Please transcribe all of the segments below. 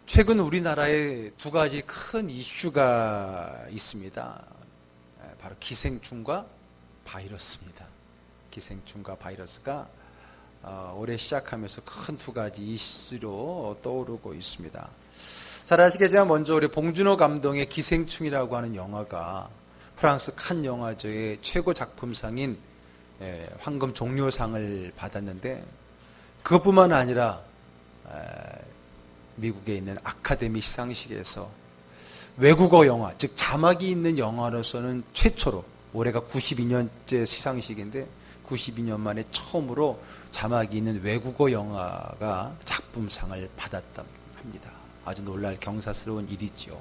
최근 우리나라에 두 가지 큰 이슈가 있습니다. 바로 기생충과 바이러스입니다. 기생충과 바이러스가 올해 시작하면서 큰 두 가지 이슈로 떠오르고 있습니다. 잘 아시겠지만 먼저 우리 봉준호 감독의 기생충이라고 하는 영화가 프랑스 칸 영화제의 최고 작품상인 황금 종려상을 받았는데, 그것뿐만 아니라 미국에 있는 아카데미 시상식에서 외국어 영화, 즉 자막이 있는 영화로서는 최초로, 올해가 92년째 시상식인데 92년 만에 처음으로 자막이 있는 외국어 영화가 작품상을 받았다 합니다. 아주 놀랄 경사스러운 일이죠.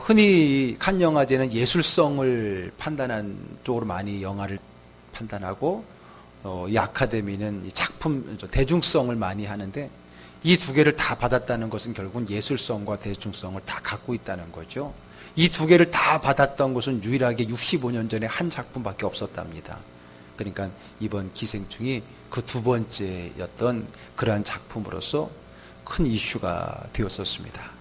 흔히 칸 영화제는 예술성을 판단한 쪽으로 많이 영화를 판단하고, 이 아카데미는 이 작품 대중성을 많이 하는데, 이 두 개를 다 받았다는 것은 결국은 예술성과 대중성을 다 갖고 있다는 거죠. 이 두 개를 다 받았던 것은 유일하게 65년 전에 한 작품밖에 없었답니다. 그러니까 이번 기생충이 그 두 번째였던 그러한 작품으로서 큰 이슈가 되었었습니다.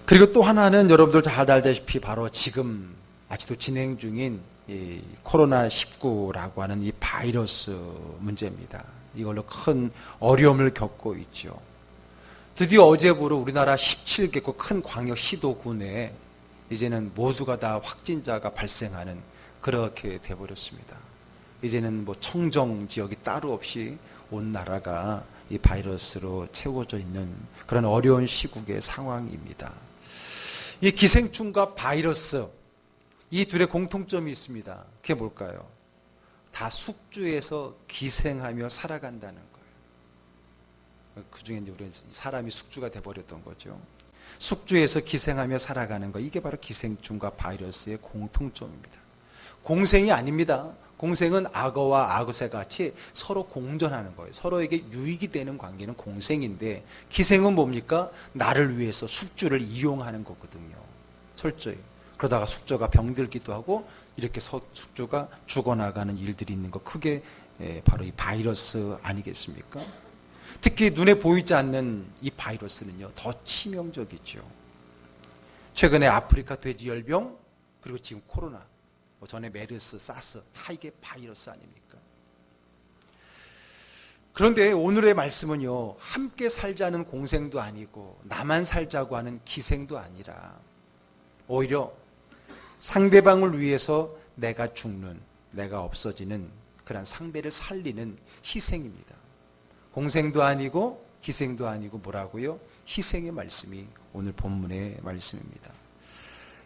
그리고 또 하나는 여러분들 잘 알다시피 바로 지금 아직도 진행 중인 이 코로나19라고 하는 이 바이러스 문제입니다. 이걸로 큰 어려움을 겪고 있죠. 드디어 어제부로 우리나라 17개국 큰 광역 시도군에 이제는 모두가 다 확진자가 발생하는, 그렇게 돼버렸습니다. 이제는 뭐 청정 지역이 따로 없이 온 나라가 이 바이러스로 채워져 있는 그런 어려운 시국의 상황입니다. 이 기생충과 바이러스, 이 둘의 공통점이 있습니다. 그게 뭘까요? 다 숙주에서 기생하며 살아간다는 거예요. 그 중에 우리는 사람이 숙주가 돼버렸던 거죠. 숙주에서 기생하며 살아가는 거, 이게 바로 기생충과 바이러스의 공통점입니다. 공생이 아닙니다. 공생은 악어와 악어새 같이 서로 공존하는 거예요. 서로에게 유익이 되는 관계는 공생인데, 기생은 뭡니까? 나를 위해서 숙주를 이용하는 거거든요. 철저히. 그러다가 숙주가 병들기도 하고 이렇게 숙주가 죽어나가는 일들이 있는 거, 그게 바로 이 바이러스 아니겠습니까? 특히 눈에 보이지 않는 이 바이러스는요, 더 치명적이죠. 최근에 아프리카 돼지열병, 그리고 지금 코로나, 전에 메르스, 사스, 다 이게 바이러스 아닙니까? 그런데 오늘의 말씀은요, 함께 살자는 공생도 아니고 나만 살자고 하는 기생도 아니라 오히려 상대방을 위해서 내가 죽는, 내가 없어지는 그런 상대를 살리는 희생입니다. 공생도 아니고 기생도 아니고 뭐라고요? 희생의 말씀이 오늘 본문의 말씀입니다.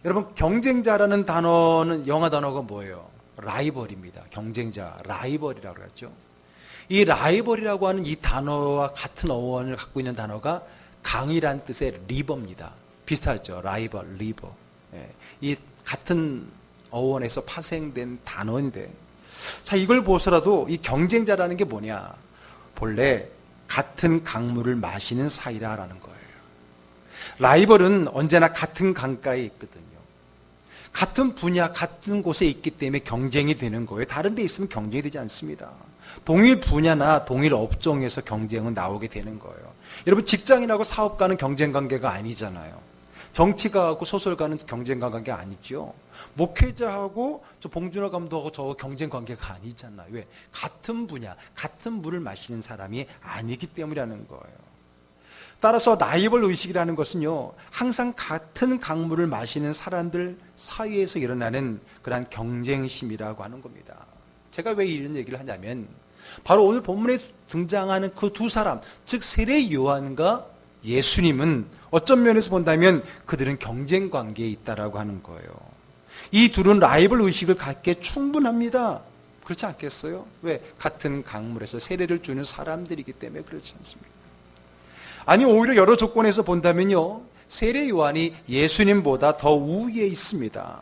여러분, 경쟁자라는 단어는, 영어 단어가 뭐예요? 라이벌입니다. 경쟁자, 라이벌이라고 그랬죠. 이 라이벌이라고 하는 이 단어와 같은 어원을 갖고 있는 단어가 강이란 뜻의 리버입니다. 비슷하죠? 라이벌, 리버. 이 같은 어원에서 파생된 단어인데, 자, 이걸 보서라도 이 경쟁자라는 게 뭐냐? 본래 같은 강물을 마시는 사이라라는 거예요. 라이벌은 언제나 같은 강가에 있거든요. 같은 분야, 같은 곳에 있기 때문에 경쟁이 되는 거예요. 다른 데 있으면 경쟁이 되지 않습니다. 동일 분야나 동일 업종에서 경쟁은 나오게 되는 거예요. 여러분, 직장인하고 사업가는 경쟁 관계가 아니잖아요. 정치가하고 소설가는 경쟁 관계가 아니죠. 목회자하고 저 봉준호 감독하고 저 경쟁 관계가 아니잖아요. 왜? 같은 분야, 같은 물을 마시는 사람이 아니기 때문이라는 거예요. 따라서 라이벌 의식이라는 것은요, 항상 같은 강물을 마시는 사람들 사이에서 일어나는 그러한 경쟁심이라고 하는 겁니다. 제가 왜 이런 얘기를 하냐면, 바로 오늘 본문에 등장하는 그 두 사람, 즉 세례 요한과 예수님은 어떤 면에서 본다면 그들은 경쟁 관계에 있다라고 하는 거예요. 이 둘은 라이벌 의식을 갖기에 충분합니다. 그렇지 않겠어요? 왜? 같은 강물에서 세례를 주는 사람들이기 때문에 그렇지 않습니까? 아니, 오히려 여러 조건에서 본다면요, 세례 요한이 예수님보다 더 우위에 있습니다.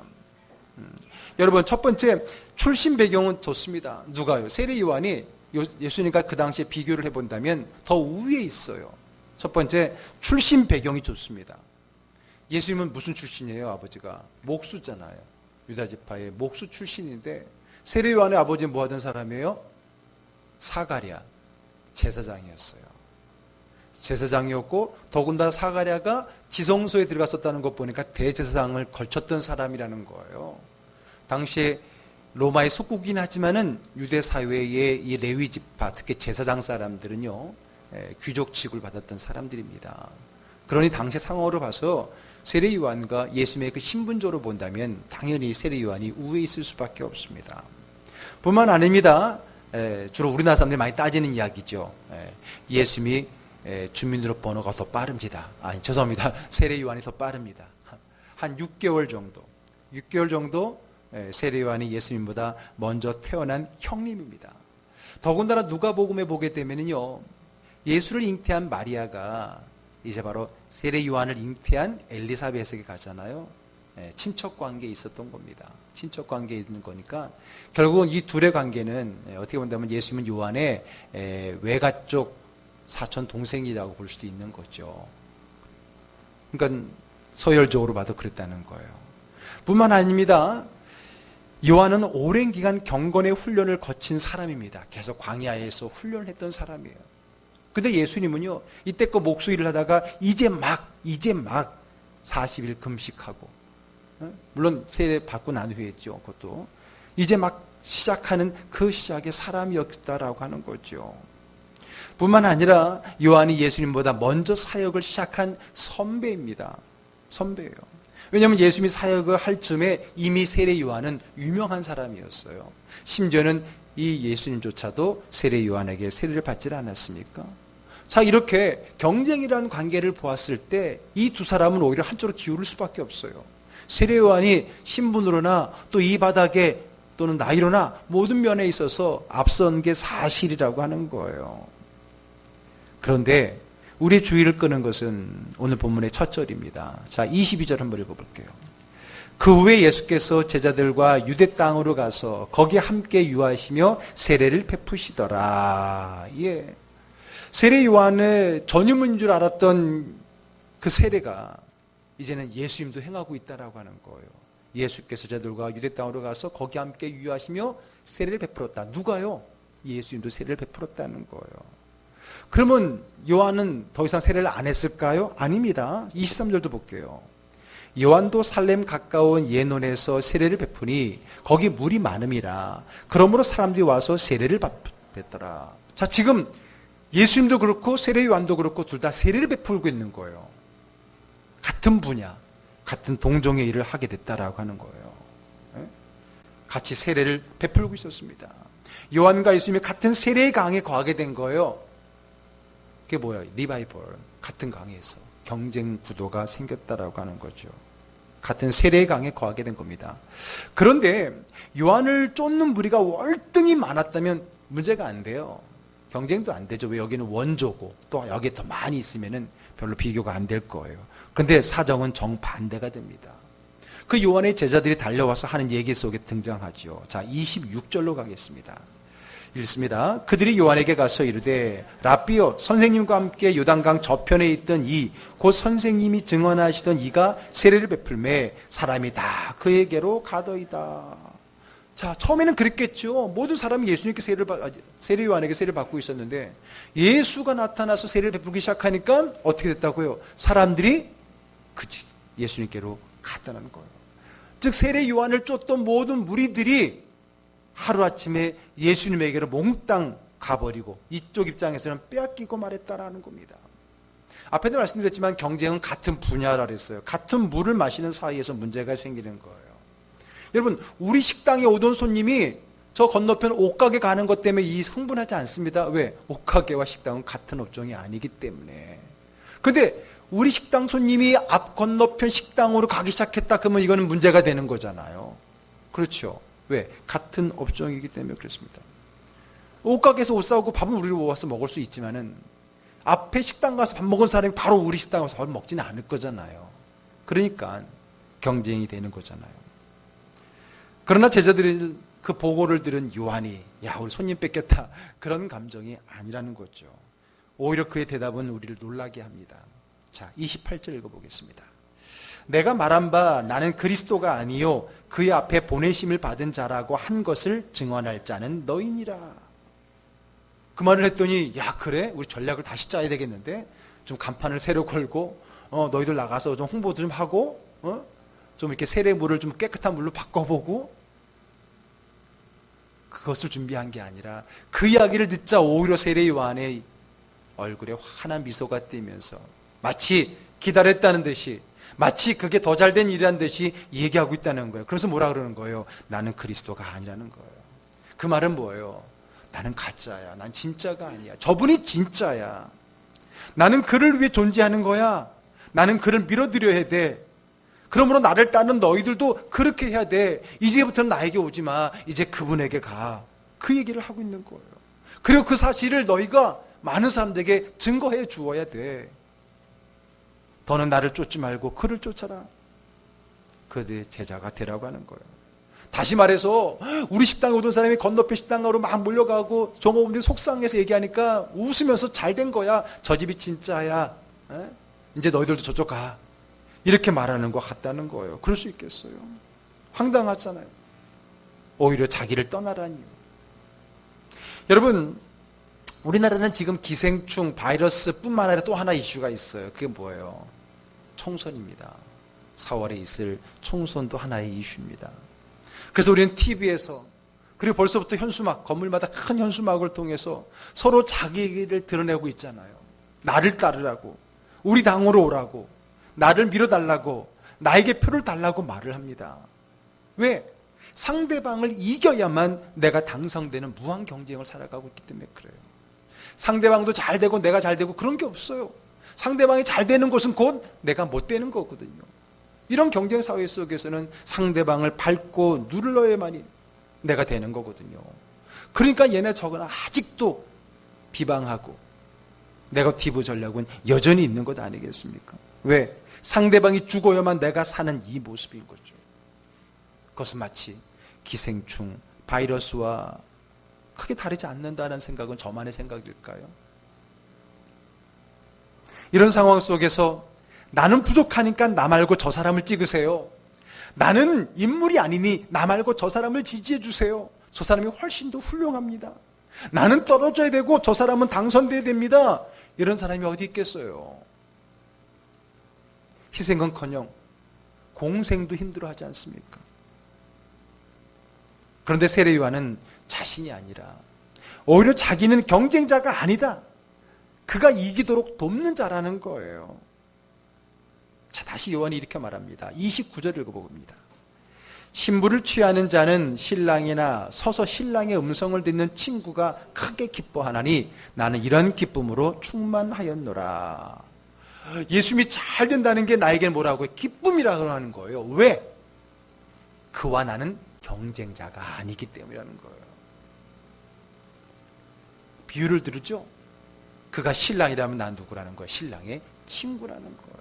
여러분, 첫 번째, 출신 배경은 좋습니다. 누가요? 세례 요한이 예수님과 그 당시에 비교를 해본다면 더 우위에 있어요. 첫 번째, 출신 배경이 좋습니다. 예수님은 무슨 출신이에요? 아버지가 목수잖아요. 유다지파의 목수 출신인데, 세례 요한의 아버지는 뭐 하던 사람이에요? 사가랴 제사장이었어요. 제사장이었고 더군다나 사가랴가 지성소에 들어갔었다는 것 보니까 대제사장을 걸쳤던 사람이라는 거예요. 당시에 로마의 속국이긴 하지만은 유대 사회의 이 레위 지파, 특히 제사장 사람들은요, 귀족 취급을 받았던 사람들입니다. 그러니 당시 상황으로 봐서 세례 요한과 예수님의 그 신분적으로 본다면 당연히 세례 요한이 우위에 있을 수밖에 없습니다. 뿐만 아닙니다. 주로 우리나라 사람들이 많이 따지는 이야기죠. 예수님이 주민등록 번호가 더 빠릅니다. 아니, 죄송합니다. 세례 요한이 더 빠릅니다. 한 6개월 정도 세례 요한이 예수님보다 먼저 태어난 형님입니다. 더군다나 누가복음에 보게 되면요, 예수를 잉태한 마리아가 이제 바로 세례 요한을 잉태한 엘리사벳에게 가잖아요. 친척 관계에 있었던 겁니다. 친척 관계에 있는 거니까 결국은 이 둘의 관계는 어떻게 본다면 예수님은 요한의 외가 쪽 사촌 동생이라고 볼 수도 있는 거죠. 그러니까 서열적으로 봐도 그랬다는 거예요. 뿐만 아닙니다. 요한은 오랜 기간 경건의 훈련을 거친 사람입니다. 계속 광야에서 훈련을 했던 사람이에요. 근데 예수님은요, 이때껏 목수일을 하다가 이제 막 40일 금식하고, 물론 세례 받고 난 후에 했죠. 그것도 이제 막 시작하는 그 시작의 사람이었다라고 하는 거죠. 뿐만 아니라 요한이 예수님보다 먼저 사역을 시작한 선배입니다. 선배예요. 왜냐하면 예수님이 사역을 할 즈음에 이미 세례 요한은 유명한 사람이었어요. 심지어는 이 예수님조차도 세례 요한에게 세례를 받지 않았습니까? 자, 이렇게 경쟁이라는 관계를 보았을 때 이 두 사람은 오히려 한쪽으로 기울을 수밖에 없어요. 세례 요한이 신분으로나 또 이 바닥에 또는 나이로나 모든 면에 있어서 앞선 게 사실이라고 하는 거예요. 그런데 우리 주의를 끄는 것은 오늘 본문의 첫 절입니다. 자, 22절 한번 읽어볼게요. 그 후에 예수께서 제자들과 유대 땅으로 가서 거기 함께 유하시며 세례를 베푸시더라. 예. 세례 요한의 전유문인 줄 알았던 그 세례가 이제는 예수님도 행하고 있다라고 하는 거예요. 예수께서 제자들과 유대 땅으로 가서 거기 함께 유하시며 세례를 베풀었다. 누가요? 예수님도 세례를 베풀었다는 거예요. 그러면 요한은 더 이상 세례를 안 했을까요? 아닙니다. 23절도 볼게요. 요한도 살렘 가까운 예논에서 세례를 베푸니 거기 물이 많음이라. 그러므로 사람들이 와서 세례를 받더라. 자, 지금 예수님도 그렇고 세례 요한도 그렇고 둘 다 세례를 베풀고 있는 거예요. 같은 분야, 같은 동종의 일을 하게 됐다라고 하는 거예요. 같이 세례를 베풀고 있었습니다. 요한과 예수님이 같은 세례의 강에 거하게 된 거예요. 그게 뭐예요? 리바이벌. 같은 강에서 경쟁 구도가 생겼다라고 하는 거죠. 같은 세례의 강에 거하게 된 겁니다. 그런데 요한을 쫓는 무리가 월등히 많았다면 문제가 안 돼요. 경쟁도 안 되죠. 왜? 여기는 원조고 또 여기에 더 많이 있으면은 별로 비교가 안 될 거예요. 그런데 사정은 정반대가 됩니다. 그 요한의 제자들이 달려와서 하는 얘기 속에 등장하죠. 자, 26절로 가겠습니다. 읽습니다. 그들이 요한에게 가서 이르되 라삐여, 선생님과 함께 요단강 저편에 있던 곧 선생님이 증언하시던 이가 세례를 베풀매 사람이 다 그에게로 가더이다. 자, 처음에는 그랬겠죠. 모든 사람이 예수님께 세례 요한에게 세례를 받고 있었는데 예수가 나타나서 세례를 베풀기 시작하니까 어떻게 됐다고요? 사람들이 예수님께로 갔다는 거예요. 즉 세례 요한을 쫓던 모든 무리들이 하루아침에 예수님에게로 몽땅 가버리고 이쪽 입장에서는 빼앗기고 말했다라는 겁니다. 앞에도 말씀드렸지만 경쟁은 같은 분야라 그랬어요. 같은 물을 마시는 사이에서 문제가 생기는 거예요. 여러분, 우리 식당에 오던 손님이 저 건너편 옷가게 가는 것 때문에 흥분하지 않습니다. 왜? 옷가게와 식당은 같은 업종이 아니기 때문에. 근데 우리 식당 손님이 앞 건너편 식당으로 가기 시작했다 그러면 이거는 문제가 되는 거잖아요. 그렇죠. 왜? 같은 업종이기 때문에 그렇습니다. 옷가게에서 옷 사고 밥은 우리로 와서 먹을 수 있지만은 앞에 식당 가서 밥 먹은 사람이 바로 우리 식당 가서 밥을 먹지는 않을 거잖아요. 그러니까 경쟁이 되는 거잖아요. 그러나 제자들이 그 보고를 들은 요한이 우리 손님 뺏겼다 그런 감정이 아니라는 거죠. 오히려 그의 대답은 우리를 놀라게 합니다. 자, 28절 읽어보겠습니다. 내가 말한 바 나는 그리스도가 아니요 그의 앞에 보내심을 받은 자라고 한 것을 증언할 자는 너희니라. 그 말을 했더니 그래? 우리 전략을 다시 짜야 되겠는데 좀 간판을 새로 걸고 너희들 나가서 좀 홍보도 좀 하고 좀 이렇게 세례물을 좀 깨끗한 물로 바꿔보고, 그것을 준비한 게 아니라 그 이야기를 듣자 오히려 세례 요한의 얼굴에 환한 미소가 띄면서 마치 기다렸다는 듯이, 마치 그게 더 잘된 일이라는 듯이 얘기하고 있다는 거예요. 그래서 뭐라 그러는 거예요? 나는 그리스도가 아니라는 거예요. 그 말은 뭐예요? 나는 가짜야. 난 진짜가 아니야. 저분이 진짜야. 나는 그를 위해 존재하는 거야. 나는 그를 밀어드려야 돼. 그러므로 나를 따르는 너희들도 그렇게 해야 돼. 이제부터는 나에게 오지 마. 이제 그분에게 가. 그 얘기를 하고 있는 거예요. 그리고 그 사실을 너희가 많은 사람들에게 증거해 주어야 돼. 너는 나를 쫓지 말고 그를 쫓아라. 그의 제자가 되라고 하는 거예요. 다시 말해서 우리 식당에 오던 사람이 건너편 식당으로 막 몰려가고 종업원들이 속상해서 얘기하니까 웃으면서 잘 된 거야. 저 집이 진짜야. 이제 너희들도 저쪽 가. 이렇게 말하는 것 같다는 거예요. 그럴 수 있겠어요? 황당하잖아요. 오히려 자기를 떠나라니요. 여러분, 우리나라는 지금 기생충, 바이러스뿐만 아니라 또 하나 이슈가 있어요. 그게 뭐예요? 총선입니다. 4월에 있을 총선도 하나의 이슈입니다. 그래서 우리는 TV에서, 그리고 벌써부터 현수막, 건물마다 큰 현수막을 통해서 서로 자기를 드러내고 있잖아요. 나를 따르라고, 우리 당으로 오라고, 나를 밀어달라고, 나에게 표를 달라고 말을 합니다. 왜? 상대방을 이겨야만 내가 당선되는 무한 경쟁을 살아가고 있기 때문에 그래요. 상대방도 잘 되고 내가 잘 되고 그런 게 없어요. 상대방이 잘 되는 것은 곧 내가 못 되는 거거든요. 이런 경쟁 사회 속에서는 상대방을 밟고 눌러야만이 내가 되는 거거든요. 그러니까 얘네 저거는 아직도 비방하고 네거티브 전략은 여전히 있는 것 아니겠습니까? 왜? 상대방이 죽어야만 내가 사는 이 모습인 거죠. 그것은 마치 기생충, 바이러스와 크게 다르지 않는다는 생각은 저만의 생각일까요? 이런 상황 속에서 나는 부족하니까 나 말고 저 사람을 찍으세요. 나는 인물이 아니니 나 말고 저 사람을 지지해 주세요. 저 사람이 훨씬 더 훌륭합니다. 나는 떨어져야 되고 저 사람은 당선돼야 됩니다. 이런 사람이 어디 있겠어요? 희생은커녕 공생도 힘들어하지 않습니까? 그런데 세례 요한은 자신이 아니라 오히려 자기는 경쟁자가 아니다. 그가 이기도록 돕는 자라는 거예요. 자, 다시 요한이 이렇게 말합니다. 29절 읽어봅니다. 신부를 취하는 자는 신랑이나 서서 신랑의 음성을 듣는 친구가 크게 기뻐하나니 나는 이런 기쁨으로 충만하였노라. 예수님이 잘 된다는 게 나에게 뭐라고 해요? 기쁨이라고 하는 거예요. 왜? 그와 나는 경쟁자가 아니기 때문이라는 거예요. 비유를 들으죠? 그가 신랑이라면 난 누구라는 거예요? 신랑의 친구라는 거예요.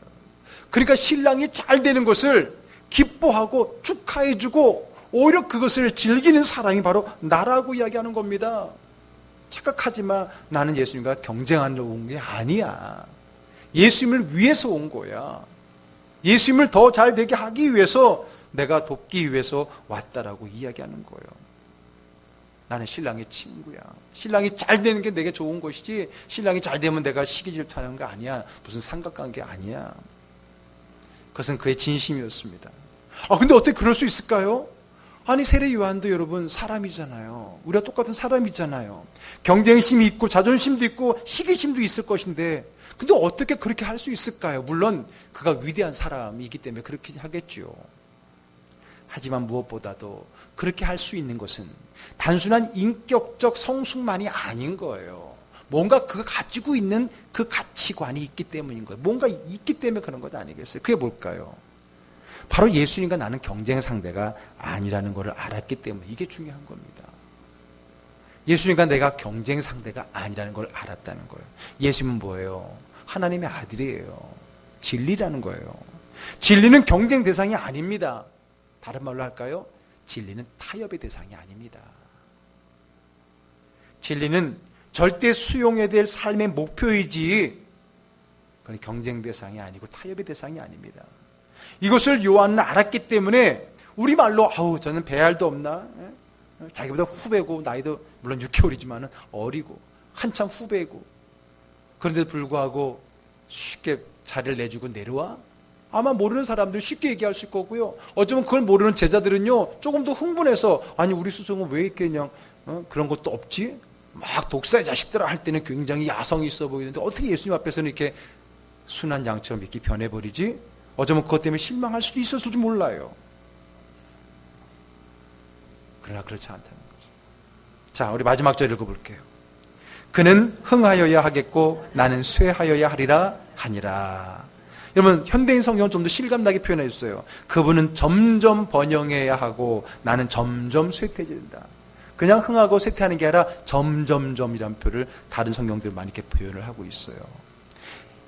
그러니까 신랑이 잘 되는 것을 기뻐하고 축하해주고 오히려 그것을 즐기는 사람이 바로 나라고 이야기하는 겁니다. 착각하지 마. 나는 예수님과 경쟁하려고 온 게 아니야. 예수님을 위해서 온 거야. 예수님을 더 잘 되게 하기 위해서 내가 돕기 위해서 왔다라고 이야기하는 거예요. 나는 신랑의 친구야. 신랑이 잘 되는 게 내게 좋은 것이지 신랑이 잘 되면 내가 시기 질투하는 거 아니야. 무슨 삼각관계 아니야. 그것은 그의 진심이었습니다. 근데 어떻게 그럴 수 있을까요? 아니 세례 요한도 여러분 사람이잖아요. 우리가 똑같은 사람이잖아요. 경쟁심이 있고 자존심도 있고 시기심도 있을 것인데 근데 어떻게 그렇게 할 수 있을까요? 물론 그가 위대한 사람이기 때문에 그렇게 하겠죠. 하지만 무엇보다도 그렇게 할 수 있는 것은 단순한 인격적 성숙만이 아닌 거예요. 뭔가 그가 가지고 있는 그 가치관이 있기 때문인 거예요. 뭔가 있기 때문에 그런 것 아니겠어요? 그게 뭘까요? 바로 예수님과 나는 경쟁 상대가 아니라는 것을 알았기 때문에 이게 중요한 겁니다. 예수님과 내가 경쟁 상대가 아니라는 걸 알았다는 거예요. 예수님은 뭐예요? 하나님의 아들이에요. 진리라는 거예요. 진리는 경쟁 대상이 아닙니다. 다른 말로 할까요? 진리는 타협의 대상이 아닙니다. 진리는 절대 수용해야 될 삶의 목표이지 그건 경쟁 대상이 아니고 타협의 대상이 아닙니다. 이것을 요한은 알았기 때문에 우리말로 저는 배알도 없나? 자기보다 후배고 나이도 물론 6개월이지만 어리고 한참 후배고 그런데도 불구하고 쉽게 자리를 내주고 내려와? 아마 모르는 사람들 쉽게 얘기할 수 있을 거고요. 어쩌면 그걸 모르는 제자들은요, 조금 더 흥분해서, 아니, 우리 스승은 왜 이렇게 그냥, 그런 것도 없지? 막 독사의 자식들아 할 때는 굉장히 야성이 있어 보이는데, 어떻게 예수님 앞에서는 이렇게 순한 양처럼 이렇게 변해버리지? 어쩌면 그것 때문에 실망할 수도 있었을지 몰라요. 그러나 그렇지 않다는 거죠. 자, 우리 마지막 절 읽어볼게요. 그는 흥하여야 하겠고 나는 쇠하여야 하리라 하니라. 여러분, 현대인 성경은 좀 더 실감나게 표현해 줬어요. 그분은 점점 번영해야 하고 나는 점점 쇠퇴해진다. 그냥 흥하고 쇠퇴하는 게 아니라 점점점이라는 표를 다른 성경들 많이 이렇게 표현을 하고 있어요.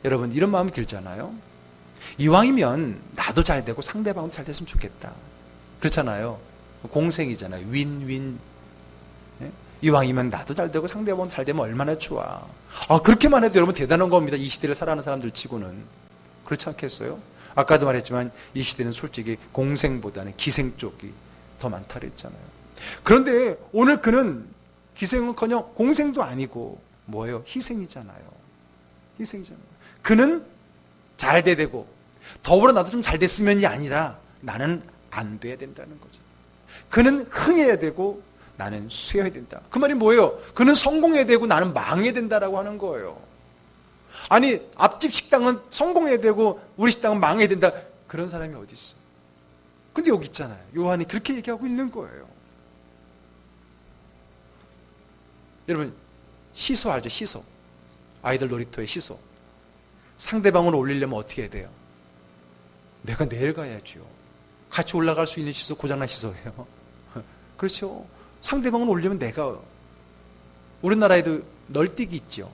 여러분, 이런 마음이 들잖아요. 이왕이면 나도 잘 되고 상대방도 잘 됐으면 좋겠다. 그렇잖아요. 공생이잖아요. 윈윈. 이왕이면 나도 잘 되고 상대방도 잘 되면 얼마나 좋아. 그렇게만 해도 여러분 대단한 겁니다. 이 시대를 살아가는 사람들 치고는. 그렇지 않겠어요? 아까도 말했지만 이 시대는 솔직히 공생보다는 기생 쪽이 더 많다 그랬잖아요. 그런데 오늘 그는 기생은커녕 공생도 아니고 뭐예요? 희생이잖아요. 희생이잖아요. 그는 잘 돼야 되고 더불어 나도 좀 잘 됐으면이 아니라 나는 안 돼야 된다는 거죠. 그는 흥해야 되고 나는 쇠해야 된다. 그 말이 뭐예요? 그는 성공해야 되고 나는 망해야 된다라고 하는 거예요. 아니, 앞집 식당은 성공해야 되고 우리 식당은 망해야 된다. 그런 사람이 어디 있어? 근데 여기 있잖아요. 요한이 그렇게 얘기하고 있는 거예요. 여러분, 시소 알죠? 시소. 아이들 놀이터의 시소. 상대방을 올리려면 어떻게 해야 돼요? 내가 내려가야죠. 같이 올라갈 수 있는 시소 고장난 시소예요. 그렇죠. 상대방을 올리면 내가, 우리나라에도 널뛰기 있죠.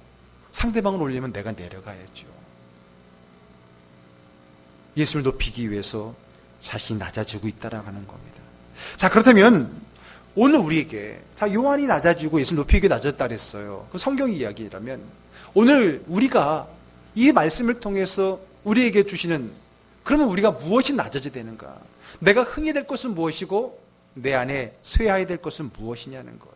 상대방을 올리면 내가 내려가야죠. 예수를 높이기 위해서 자신이 낮아지고 있다라고 하는 겁니다. 자, 그렇다면 오늘 우리에게, 자, 요한이 낮아지고 예수를 높이기 위해 낮았다 그랬어요. 그 성경 이야기라면 오늘 우리가 이 말씀을 통해서 우리에게 주시는, 그러면 우리가 무엇이 낮아져야 되는가? 내가 흥해야 될 것은 무엇이고 내 안에 쇠해야 될 것은 무엇이냐는 거예요.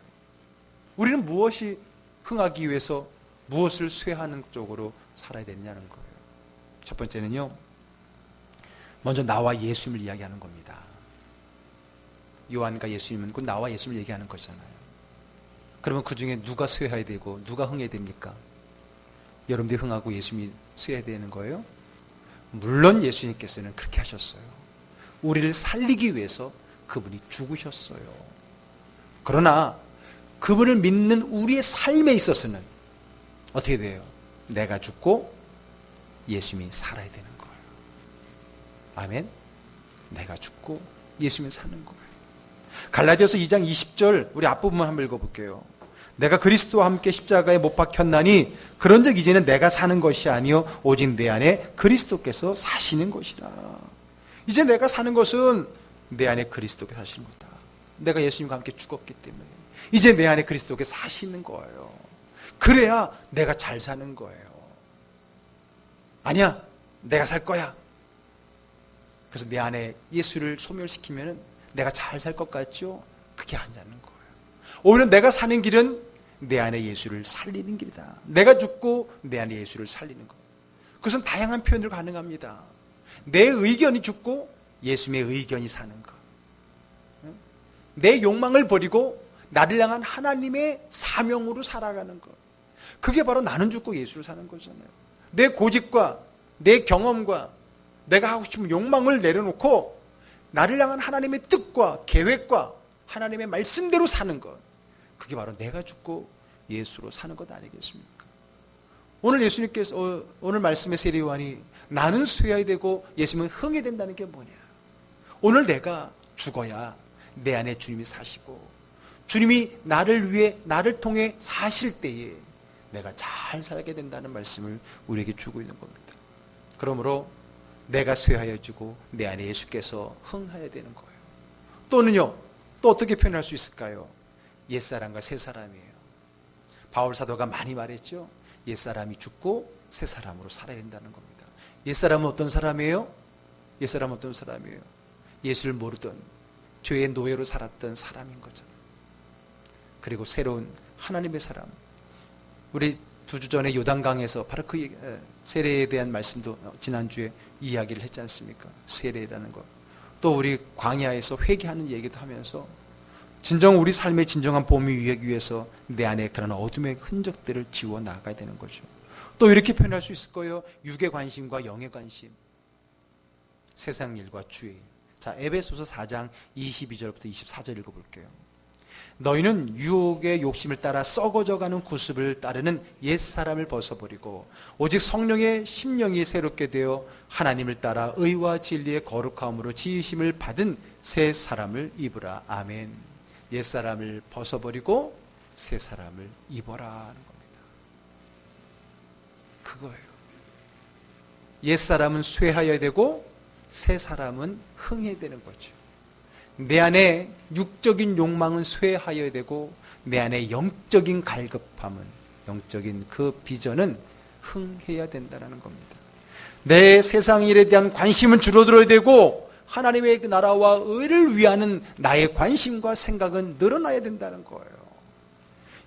우리는 무엇이 흥하기 위해서 무엇을 쇠하는 쪽으로 살아야 되느냐는 거예요. 첫 번째는요, 먼저 나와 예수님을 이야기하는 겁니다. 요한과 예수님은 곧 나와 예수님을 얘기하는 거잖아요. 그러면 그 중에 누가 쇠해야 되고 누가 흥해야 됩니까? 여러분들이 흥하고 예수님이 쇠해야 되는 거예요? 물론 예수님께서는 그렇게 하셨어요. 우리를 살리기 위해서 그분이 죽으셨어요. 그러나 그분을 믿는 우리의 삶에 있어서는 어떻게 돼요? 내가 죽고 예수님이 살아야 되는 거예요. 아멘? 내가 죽고 예수님이 사는 거예요. 갈라디아서 2장 20절 우리 앞부분만 한번 읽어볼게요. 내가 그리스도와 함께 십자가에 못 박혔나니 그런즉 이제는 내가 사는 것이 아니요 오직 내 안에 그리스도께서 사시는 것이라. 이제 내가 사는 것은 내 안에 그리스도께서 사시는 거다. 내가 예수님과 함께 죽었기 때문에 이제 내 안에 그리스도께서 사시는 거예요. 그래야 내가 잘 사는 거예요. 아니야, 내가 살 거야. 그래서 내 안에 예수를 소멸시키면 내가 잘 살 것 같죠? 그게 아니라는 거예요. 오히려 내가 사는 길은 내 안에 예수를 살리는 길이다. 내가 죽고 내 안에 예수를 살리는 것. 그것은 다양한 표현으로 가능합니다. 내 의견이 죽고 예수님의 의견이 사는 것. 내 욕망을 버리고 나를 향한 하나님의 사명으로 살아가는 것. 그게 바로 나는 죽고 예수를 사는 거잖아요. 내 고집과 내 경험과 내가 하고 싶은 욕망을 내려놓고 나를 향한 하나님의 뜻과 계획과 하나님의 말씀대로 사는 것. 그게 바로 내가 죽고 예수로 사는 것 아니겠습니까? 오늘 예수님께서 오늘 말씀의 세례 요한이 나는 쇠해야 되고 예수님은 흥해야 된다는 게 뭐냐? 오늘 내가 죽어야 내 안에 주님이 사시고 주님이 나를 위해 나를 통해 사실 때에 내가 잘 살게 된다는 말씀을 우리에게 주고 있는 겁니다. 그러므로 내가 쇠하여지고 내 안에 예수께서 흥하여야 되는 거예요. 또는요, 또 어떻게 표현할 수 있을까요? 옛사람과 새사람이에요. 바울 사도가 많이 말했죠. 옛사람이 죽고 새사람으로 살아야 된다는 겁니다. 옛사람은 어떤 사람이에요? 옛사람은 어떤 사람이에요? 예수를 모르던 죄의 노예로 살았던 사람인 거죠. 그리고 새로운 하나님의 사람. 우리 2주 전에 요단강에서 바로 그 세례에 대한 말씀도 지난주에 이야기를 했지 않습니까? 세례라는 것. 또 우리 광야에서 회개하는 얘기도 하면서 진정 우리 삶의 진정한 봄이 위해서 내 안에 그런 어둠의 흔적들을 지워 나가야 되는 거죠. 또 이렇게 표현할 수 있을 거예요. 육의 관심과 영의 관심. 세상 일과 주의 일. 자, 에베소서 4장 22절부터 24절 읽어볼게요. 너희는 유혹의 욕심을 따라 썩어져가는 구습을 따르는 옛사람을 벗어버리고 오직 성령의 심령이 새롭게 되어 하나님을 따라 의와 진리의 거룩함으로 지으심을 받은 새 사람을 입으라. 아멘. 옛사람을 벗어버리고 새 사람을 입어라 하는 겁니다. 그거예요. 옛사람은 쇠하여야 되고 새 사람은 흥해야 되는 거죠. 내 안에 육적인 욕망은 쇠하여야 되고 내 안에 영적인 갈급함은, 영적인 그 비전은 흥해야 된다는 겁니다. 내 세상 일에 대한 관심은 줄어들어야 되고 하나님의 그 나라와 의를 위하는 나의 관심과 생각은 늘어나야 된다는 거예요.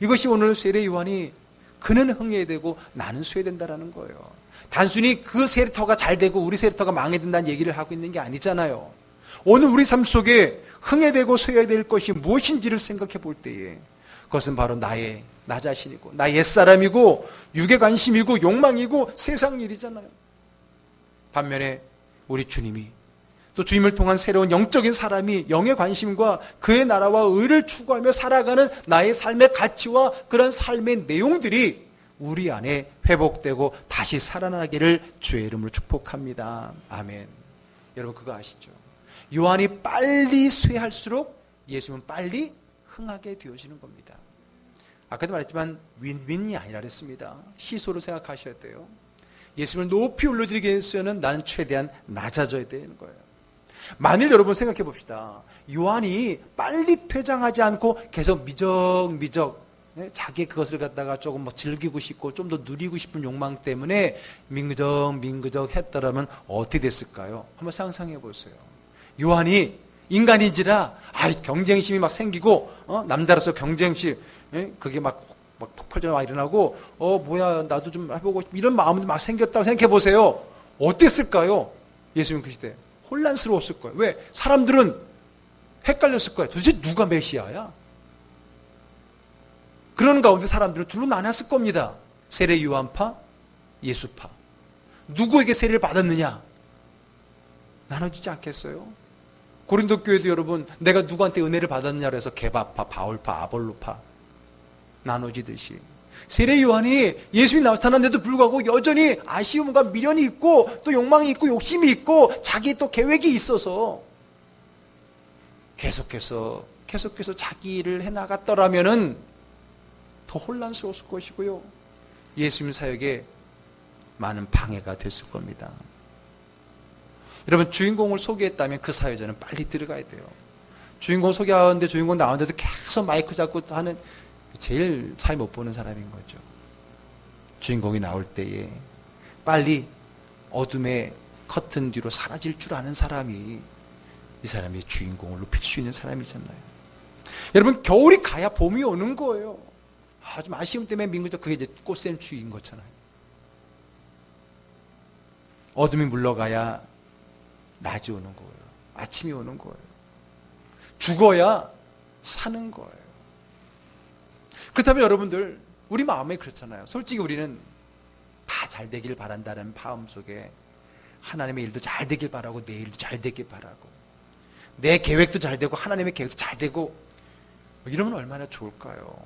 이것이 오늘 세례 요한이 그는 흥해야 되고 나는 쇠야 된다는 거예요. 단순히 그 세례터가 잘 되고 우리 세례터가 망해야 된다는 얘기를 하고 있는 게 아니잖아요. 오늘 우리 삶 속에 흥해야 되고 쇠야 될 것이 무엇인지를 생각해 볼 때에 그것은 바로 나 자신이고 나 옛사람이고 육의 관심이고 욕망이고 세상 일이잖아요. 반면에 우리 주님이 또 주님을 통한 새로운 영적인 사람이 영의 관심과 그의 나라와 의를 추구하며 살아가는 나의 삶의 가치와 그런 삶의 내용들이 우리 안에 회복되고 다시 살아나기를 주의 이름으로 축복합니다. 아멘. 여러분 그거 아시죠? 요한이 빨리 쇠할수록 예수님은 빨리 흥하게 되어지는 겁니다. 아까도 말했지만 윈윈이 아니라 그랬습니다. 시소로 생각하셔야 돼요. 예수님을 높이 올려드리기 위해서는 나는 최대한 낮아져야 되는 거예요. 만일 여러분 생각해 봅시다. 요한이 빨리 퇴장하지 않고 계속 미적미적 자기 그것을 갖다가 조금 즐기고 싶고 좀 더 누리고 싶은 욕망 때문에 민그적 했더라면 어떻게 됐을까요? 한번 상상해 보세요. 요한이 인간인지라 경쟁심이 막 생기고 남자로서 경쟁심 그게 막 폭발적으로 일어나고 뭐야 나도 좀 해보고 싶 이런 마음도 막 생겼다고 생각해 보세요. 어땠을까요? 예수님 그 시대 혼란스러웠을 거예요. 왜? 사람들은 헷갈렸을 거예요. 도대체 누가 메시아야? 그런 가운데 사람들은 둘로 나눴을 겁니다. 세례 요한파, 예수파. 누구에게 세례를 받았느냐? 나눠지지 않겠어요? 고린도 교회도 여러분 내가 누구한테 은혜를 받았느냐고 해서 게바파, 바울파, 아볼로파 나눠지듯이 세례 요한이 예수님이 나타났는데도 불구하고 여전히 아쉬움과 미련이 있고 또 욕망이 있고 욕심이 있고 자기 또 계획이 있어서 계속해서 자기 일을 해나갔더라면은 더 혼란스러웠을 것이고요. 예수님 사역에 많은 방해가 됐을 겁니다. 여러분 주인공을 소개했다면 그 사회자는 빨리 들어가야 돼요. 주인공 소개하는데 주인공 나오는데도 계속 마이크 잡고 하는 제일 잘 못 보는 사람인 거죠. 주인공이 나올 때에 빨리 어둠의 커튼 뒤로 사라질 줄 아는 사람이 이 사람이 주인공을 높일 수 있는 사람이잖아요. 여러분 겨울이 가야 봄이 오는 거예요. 좀 아쉬움 때문에 민구적 그게 이제 꽃샘추위인 것잖아요. 어둠이 물러가야 낮이 오는 거예요. 아침이 오는 거예요. 죽어야 사는 거예요. 그렇다면 여러분들 우리 마음에 그렇잖아요. 솔직히 우리는 다 잘 되길 바란다는 마음 속에 하나님의 일도 잘 되길 바라고 내 일도 잘 되길 바라고 내 계획도 잘 되고 하나님의 계획도 잘 되고 이러면 얼마나 좋을까요?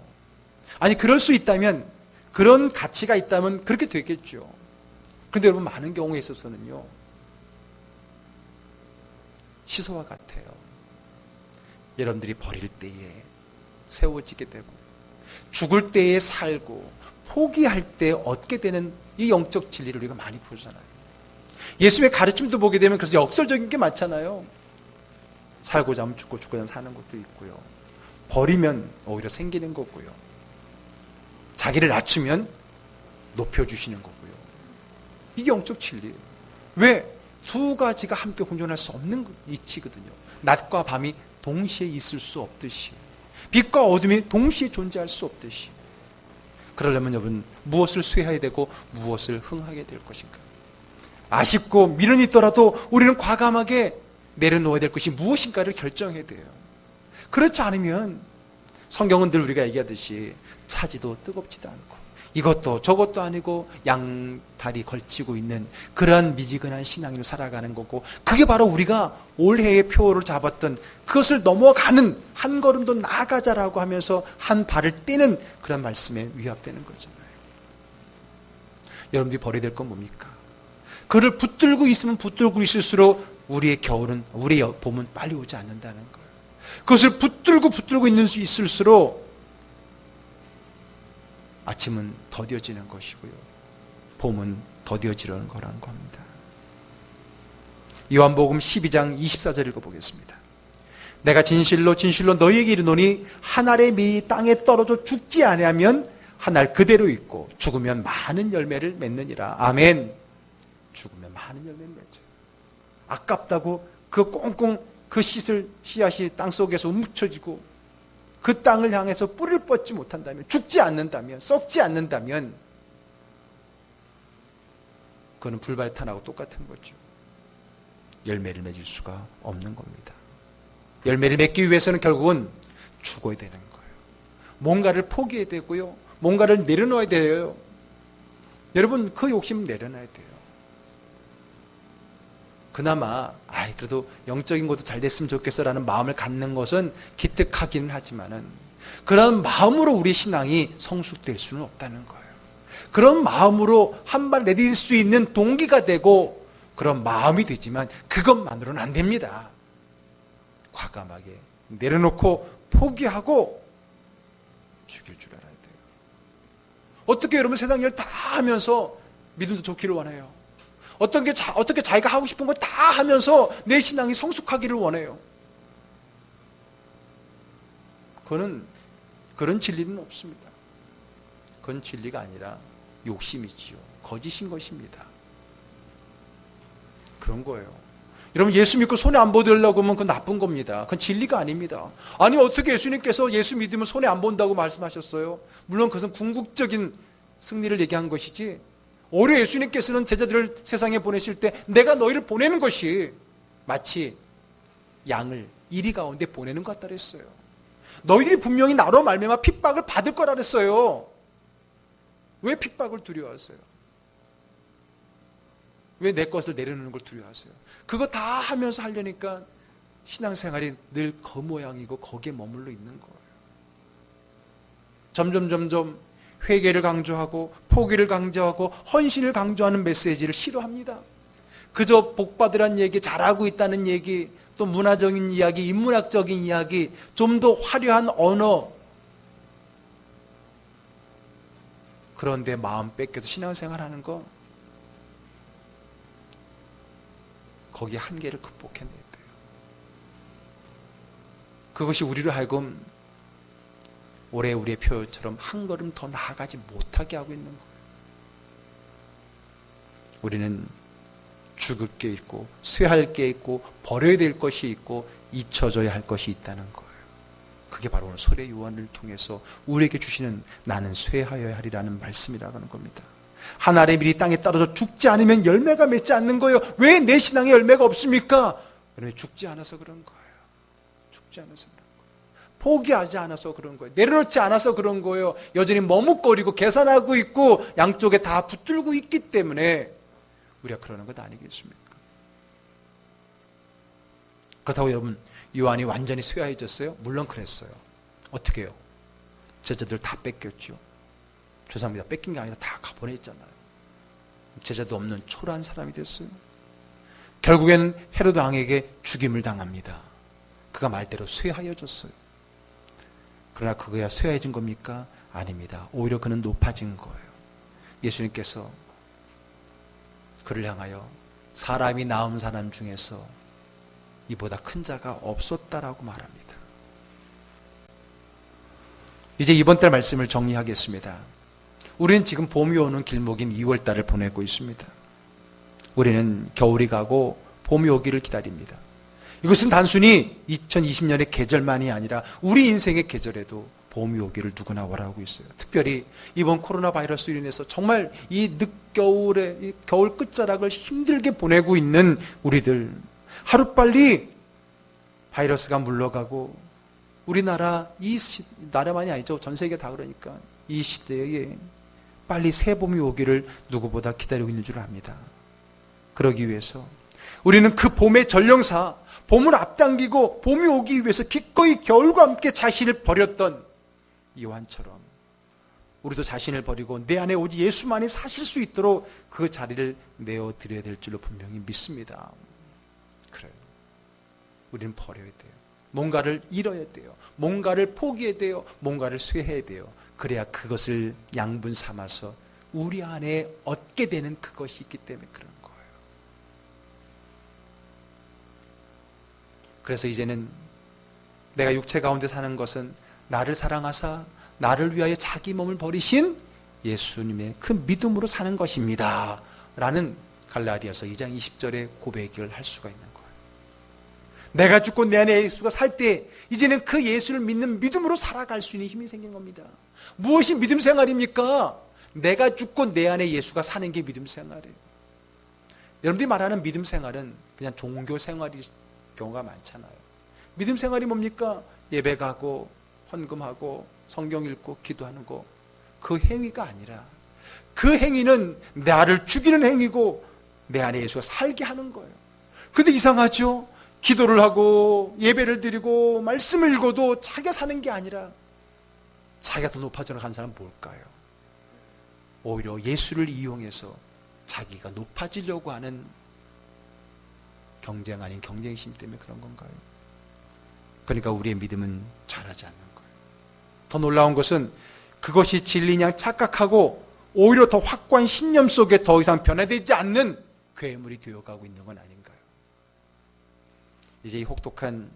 아니 그럴 수 있다면 그런 가치가 있다면 그렇게 되겠죠. 그런데 여러분 많은 경우에 있어서는요 시소와 같아요. 여러분들이 버릴 때에 세워지게 되고 죽을 때에 살고 포기할 때 얻게 되는 이 영적 진리를 우리가 많이 보잖아요. 예수님의 가르침도 보게 되면 그래서 역설적인 게 많잖아요. 살고자 하면 죽고 죽고자 하면 사는 것도 있고요. 버리면 오히려 생기는 거고요. 자기를 낮추면 높여주시는 거고요. 이게 영적 진리예요. 왜? 두 가지가 함께 공존할 수 없는 이치거든요. 낮과 밤이 동시에 있을 수 없듯이 빛과 어둠이 동시에 존재할 수 없듯이 그러려면 여러분 무엇을 쇠해야 되고 무엇을 흥하게 될 것인가? 아쉽고 미련이 있더라도 우리는 과감하게 내려놓아야 될 것이 무엇인가를 결정해야 돼요. 그렇지 않으면 성경은 늘 우리가 얘기하듯이 차지도 뜨겁지도 않고 이것도 저것도 아니고 양다리 걸치고 있는 그러한 미지근한 신앙으로 살아가는 거고, 그게 바로 우리가 올해의 표를 잡았던 그것을 넘어가는, 한 걸음도 나아가자라고 하면서 한 발을 떼는 그런 말씀에 위압되는 거잖아요. 여러분들이 버려야 될 건 뭡니까? 그를 붙들고 있으면 붙들고 있을수록 우리의 겨울은, 우리의 봄은 빨리 오지 않는다는 거예요. 그것을 붙들고 있을수록 아침은 더뎌지는 것이고요, 봄은 더뎌지려는 거라는 겁니다. 요한복음 12장 24절 읽어보겠습니다. 내가 진실로 너희에게 이르노니 한 알의 밀이 땅에 떨어져 죽지 아니하면 한 알 그대로 있고 죽으면 많은 열매를 맺느니라. 아멘. 죽으면 많은 열매를 맺죠. 아깝다고 그 꽁꽁 그 씨앗이 땅속에서 묻혀지고 그 땅을 향해서 뿌리를 뻗지 못한다면, 죽지 않는다면, 썩지 않는다면 그거는 불발탄하고 똑같은 거죠. 열매를 맺을 수가 없는 겁니다. 열매를 맺기 위해서는 결국은 죽어야 되는 거예요. 뭔가를 포기해야 되고요, 뭔가를 내려놓아야 돼요. 여러분 그 욕심 내려놔야 돼요. 그나마 그래도 영적인 것도 잘 됐으면 좋겠어라는 마음을 갖는 것은 기특하기는 하지만은 그런 마음으로 우리 신앙이 성숙될 수는 없다는 거예요. 그런 마음으로 한 발 내딜 수 있는 동기가 되고 그런 마음이 되지만 그것만으로는 안 됩니다. 과감하게 내려놓고 포기하고 죽일 줄 알아야 돼요. 어떻게 여러분 세상 일 다 하면서 믿음도 좋기를 원해요? 어떻게 자기가 하고 싶은 거 다 하면서 내 신앙이 성숙하기를 원해요? 그런 진리는 없습니다. 그건 진리가 아니라 욕심이지요. 거짓인 것입니다. 그런 거예요. 여러분 예수 믿고 손해 안 보려고 하면 그건 나쁜 겁니다. 그건 진리가 아닙니다. 아니 어떻게 예수님께서 예수 믿으면 손해 안 본다고 말씀하셨어요? 물론 그것은 궁극적인 승리를 얘기한 것이지, 오히려 예수님께서는 제자들을 세상에 보내실 때 내가 너희를 보내는 것이 마치 양을 이리 가운데 보내는 것 같다 그랬어요. 너희들이 분명히 나로 말미암아 핍박을 받을 거라 그랬어요. 왜 핍박을 두려워하세요? 왜 내 것을 내려놓는 걸 두려워하세요? 그거 다 하면서 하려니까 신앙생활이 늘 그 모양이고 거기에 머물러 있는 거예요. 점점 회개를 강조하고 포기를 강조하고 헌신을 강조하는 메시지를 싫어합니다. 그저 복받으란 얘기, 잘하고 있다는 얘기, 또 문화적인 이야기, 인문학적인 이야기, 좀 더 화려한 언어, 그런데 마음 뺏겨서 신앙생활하는 거, 거기 한계를 극복해내야 돼요. 그것이 우리로 하여금 올해 우리의 표처럼 한 걸음 더 나아가지 못하게 하고 있는 거예요. 우리는 죽을 게 있고 쇠할 게 있고 버려야 될 것이 있고 잊혀져야 할 것이 있다는 거예요. 그게 바로 오늘 설의 요한을 통해서 우리에게 주시는 나는 쇠하여야 하리라는 말씀이라고 하는 겁니다. 한 알의 밀이 땅에 떨어져 죽지 않으면 열매가 맺지 않는 거예요. 왜 내 신앙에 열매가 없습니까? 왜냐하면 죽지 않아서 그런 거예요. 죽지 않아서 그런 거예요. 포기하지 않아서 그런 거예요. 내려놓지 않아서 그런 거예요. 여전히 머뭇거리고 계산하고 있고 양쪽에 다 붙들고 있기 때문에 우리가 그러는 것 아니겠습니까? 그렇다고 여러분 요한이 완전히 쇠하해졌어요? 물론 그랬어요. 어떻게 해요? 제자들 다 뺏겼죠. 죄송합니다. 뺏긴 게 아니라 다 가보냈잖아요. 제자도 없는 초라한 사람이 됐어요. 결국엔 헤로드 왕에게 죽임을 당합니다. 그가 말대로 쇠하여졌어요. 그러나 그거야 쇠해진 겁니까? 아닙니다. 오히려 그는 높아진 거예요. 예수님께서 그를 향하여 사람이 낳은 사람 중에서 이보다 큰 자가 없었다라고 말합니다. 이제 이번 달 말씀을 정리하겠습니다. 우리는 지금 봄이 오는 길목인 2월달을 보내고 있습니다. 우리는 겨울이 가고 봄이 오기를 기다립니다. 이것은 단순히 2020년의 계절만이 아니라 우리 인생의 계절에도 봄이 오기를 누구나 원하고 있어요. 특별히 이번 코로나 바이러스로 인해서 정말 이 늦겨울에 이 겨울 끝자락을 힘들게 보내고 있는 우리들, 하루빨리 바이러스가 물러가고 우리나라 나라만이 아니죠. 전 세계 다 그러니까 이 시대에 빨리 새 봄이 오기를 누구보다 기다리고 있는 줄 압니다. 그러기 위해서 우리는 그 봄의 전령사, 봄을 앞당기고 봄이 오기 위해서 기꺼이 겨울과 함께 자신을 버렸던 요한처럼 우리도 자신을 버리고 내 안에 오직 예수만이 사실 수 있도록 그 자리를 내어드려야 될 줄로 분명히 믿습니다. 그래요. 우리는 버려야 돼요. 뭔가를 잃어야 돼요. 뭔가를 포기해야 돼요. 뭔가를 쇠해야 돼요. 그래야 그것을 양분 삼아서 우리 안에 얻게 되는 그것이 있기 때문에 그런 거예요. 그래서 이제는 내가 육체 가운데 사는 것은 나를 사랑하사 나를 위하여 자기 몸을 버리신 예수님의 그 믿음으로 사는 것입니다. 라는 갈라디아서 2장 20절의 고백을 할 수가 있는 거예요. 내가 죽고 내 안에 예수가 살 때 이제는 그 예수를 믿는 믿음으로 살아갈 수 있는 힘이 생긴 겁니다. 무엇이 믿음 생활입니까? 내가 죽고 내 안에 예수가 사는 게 믿음 생활이에요. 여러분들이 말하는 믿음 생활은 그냥 종교 생활이 경우가 많잖아요. 믿음 생활이 뭡니까? 예배 가고 헌금하고 성경 읽고 기도하는 거, 그 행위가 아니라 그 행위는 나를 죽이는 행위고 내 안에 예수가 살게 하는 거예요. 그런데 이상하죠? 기도를 하고 예배를 드리고 말씀을 읽어도 자기가 사는 게 아니라 자기가 더 높아져 나가는 사람은 뭘까요? 오히려 예수를 이용해서 자기가 높아지려고 하는 경쟁 아닌 경쟁심 때문에 그런 건가요? 그러니까 우리의 믿음은 자라지 않는 거예요. 더 놀라운 것은 그것이 진리냐 착각하고 오히려 더 확고한 신념 속에 더 이상 변화되지 않는 괴물이 되어가고 있는 건 아닌가요? 이제 이 혹독한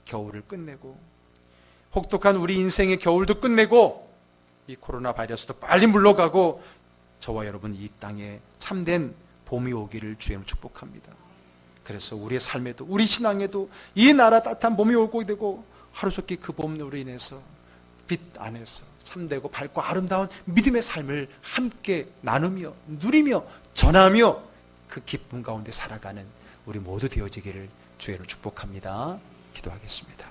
겨울을 끝내고 혹독한 우리 인생의 겨울도 끝내고 이 코로나 바이러스도 빨리 물러가고 저와 여러분 이 땅에 참된 봄이 오기를 주님 축복합니다. 그래서 우리의 삶에도 우리 신앙에도 이 나라 따뜻한 봄이 오고 되고 하루속히 그 봄으로 인해서 빛 안에서 참되고 밝고 아름다운 믿음의 삶을 함께 나누며 누리며 전하며 그 기쁨 가운데 살아가는 우리 모두 되어지기를 주의로 축복합니다. 기도하겠습니다.